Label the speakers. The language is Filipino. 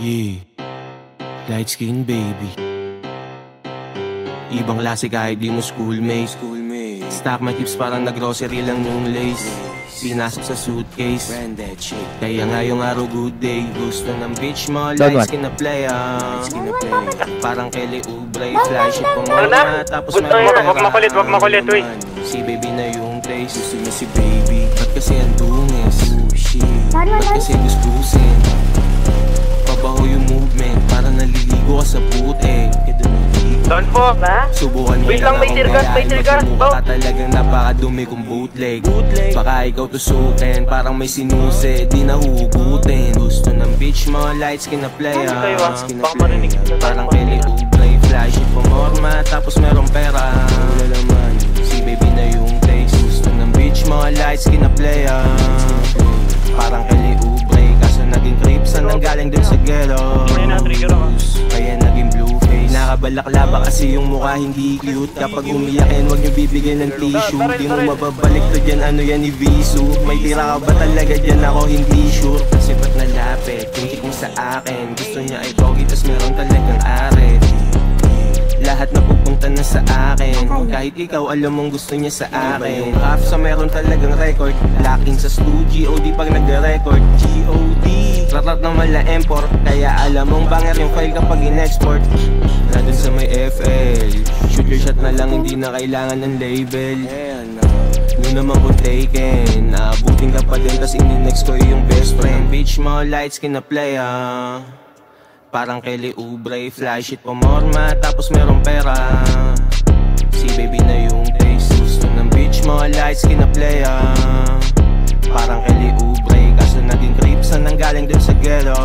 Speaker 1: Yeah, light skin baby. Ibang klase kahit di mo schoolmate. Stack my tips parang nag-grocery lang nung lace. Pinasok sa suitcase, kaya nga yung araw good day. Gusto ng bitch mo, light skin na playa. Parang Kelly Oubre, flash it po mga. Tapos
Speaker 2: Wag makulit, uy.
Speaker 1: Si baby na yung taste. Gusto niya si baby, ba't kasi ang dungis? Ba't kasi gustusin? Pabaho yung movement, parang naliligo ka sa putek.
Speaker 2: Doon po.
Speaker 1: Subukan mo
Speaker 2: Wait lang, may tear gas.
Speaker 1: Ka talagang napakadumi kong bootleg. Baka ikaw tusukin, parang may sinuse, di nahugutin. Gusto ng bitch mo, light skin na playa. Parang Kelly Oubre, flash it pumorma, tapos merong pera. Si baby na yung taste. Gusto ng bitch mo, light skin na playa. Parang Kelly Oubre, kaso naging creeps na nanggaling dun sa ghetto. Kaya naging blue face. Nakabalaklaba kasi yung mukha hindi cute. Kapag umiyakin, wag nyo bibigyan ng tissue. Di mo mababalik to dyan, ano yan ni Visu. May tira ka ba talaga dyan, ako hindi sure. Kasi ba't nalapit, hindi kung sa akin. Gusto niya ay pogi, tas meron talagang aret. Lahat na pupunta na sa akin. Kahit ikaw alam mong gusto niya sa akin. Half sa meron talagang record. Lacking sa stu, G.O.D. pag nagre-record. G.O.D. Ratat na mala import. Kaya alam mong banger yung file kapag in-export. Na dun sa may FL. Shoot your shot na lang, hindi na kailangan ng label. Yun naman kung taken. Naabutin ka pa din, tas in-next ko yung best friend. Bitch mo, light skin na playa. Parang Kelly Oubre, flash it pumorma, tapos merong pera. Si baby na yung taste. Gusto ng bitch mo, light skin na playa. Parang Kelly Oubre, kaso naging creeps na nanggaling dun sa ghetto.